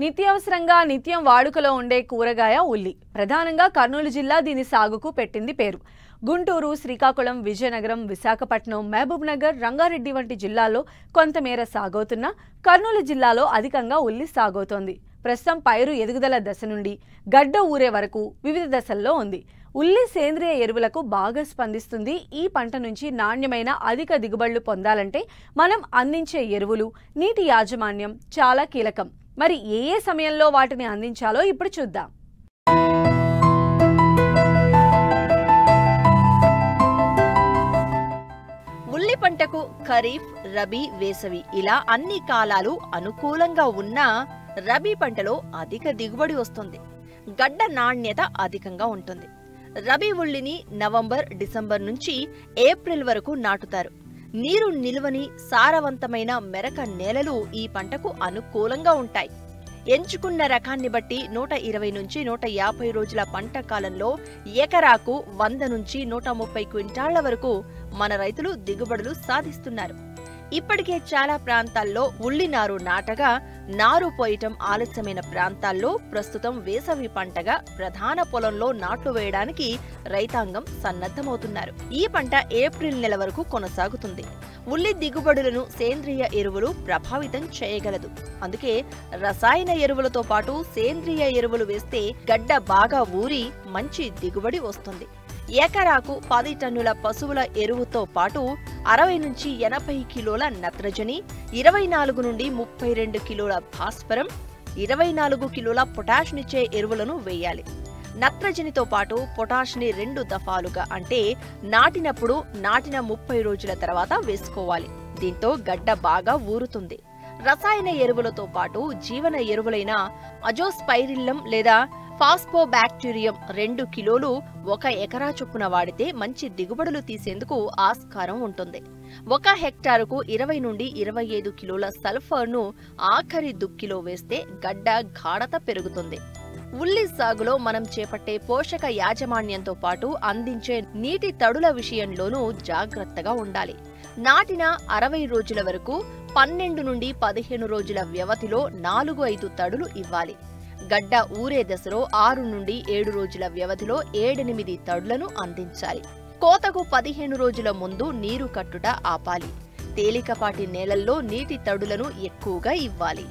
నిత్యావసరంగా నిత్యం వాడుకలో ఉండే కూరగాయ ఉల్లి. ప్రధానంగా కర్నూలు జిల్లా దీని సాగుకు పెట్టింది పేరు. గుంటూరు, శ్రీకాకుళం, విజయనగరం, విశాఖపట్నం, మహబూబ్ నగర్, రంగారెడ్డి వంటి జిల్లాల్లో కొంతమేర సాగవుతున్నా కర్నూలు జిల్లాలో అధికంగా ఉల్లి సాగవుతోంది. ప్రస్తుతం పైరు ఎదుగుదల దశ నుండి గడ్డ ఊరే వరకు వివిధ దశల్లో ఉంది. ఉల్లి సేంద్రియ ఎరువులకు బాగా స్పందిస్తుంది. ఈ పంట నుంచి నాణ్యమైన అధిక దిగుబడులు పొందాలంటే మనం అందించే ఎరువులు, నీటి యాజమాన్యం చాలా కీలకం. మరి ఏ సమయంలో వాటిని అందించాలో ఇప్పుడు చూద్దాం. ఉల్లి పంటకు ఖరీఫ్, రబీ, వేసవి ఇలా అన్ని కాలాలు అనుకూలంగా ఉన్నా రబీ పంటలో అధిక దిగుబడి వస్తుంది. గడ్డ నాణ్యత అధికంగా ఉంటుంది. రబీ ఉల్లిని నవంబర్, డిసెంబర్ నుంచి ఏప్రిల్ వరకు నాటుతారు. నీరు నిలువని సారవంతమైన మెరక నేలలు ఈ పంటకు అనుకూలంగా ఉంటాయి. ఎంచుకున్న రకాన్ని బట్టి 120 నుంచి 150 రోజుల పంట కాలంలో ఎకరాకు 100 నుంచి 130 క్వింటాళ్ల వరకు మన రైతులు దిగుబడులు సాధిస్తున్నారు. ఇప్పటికే చాలా ప్రాంతాల్లో ఉల్లి నారు నాటగా, నారు పోయటం ఆలస్యమైన ప్రాంతాల్లో ప్రస్తుతం వేసవి పంటగా ప్రధాన పొలంలో నాట్లు వేయడానికి రైతాంగం సన్నద్ధమవుతున్నారు. ఈ పంట ఏప్రిల్ నెల వరకు కొనసాగుతుంది. ఉల్లి దిగుబడులను సేంద్రియ ఎరువులు ప్రభావితం చేయగలదు. అందుకే రసాయన ఎరువులతో పాటు సేంద్రియ ఎరువులు వేస్తే గడ్డ బాగా ఊరి మంచి దిగుబడి వస్తుంది. ఎకరాకు 10 టన్నుల పశువుల ఎరువుతో పాటు 60 నుంచి 80 కిలోల నత్రజని, 24 నుండి 32 కిలోల భాస్వరం, 24 కిలోల పొటాష్నిచ్చే ఎరువులను వేయాలి. నత్రజనితో పాటు పొటాష్ని 2 దఫాలుగా అంటే నాటినప్పుడు నాటిన 30 రోజుల తర్వాత వేసుకోవాలి. దీంతో గడ్డ బాగా ఊరుతుంది. రసాయన ఎరువులతో పాటు జీవన ఎరువులైన అజోస్పైరిల్లం లేదా ఫాస్ఫోబాక్టీరియం 2 కిలోలు 1 ఎకరా చొప్పున వాడితే మంచి దిగుబడులు తీసేందుకు ఆస్కారం ఉంటుంది. 1 హెక్టారుకు 20 నుండి 25 కిలోల సల్ఫర్ను ఆఖరి దుక్కిలో వేస్తే గడ్డ గాఢత పెరుగుతుంది. ఉల్లి సాగులో మనం చేపట్టే పోషక యాజమాన్యంతో పాటు అందించే నీటి తడుల విషయంలోనూ జాగ్రత్తగా ఉండాలి. నాటిన 60 రోజుల వరకు 12 నుండి 15 రోజుల వ్యవధిలో 4-5 తడులు ఇవ్వాలి. గడ్డ ఊరే దశలో 6 నుండి 7 రోజుల వ్యవధిలో 7-8 తడులను అందించాలి. కోతకు 15 రోజుల ముందు నీరు కట్టుట ఆపాలి. తేలికపాటి నేలల్లో నీటి తడులను ఎక్కువగా ఇవ్వాలి.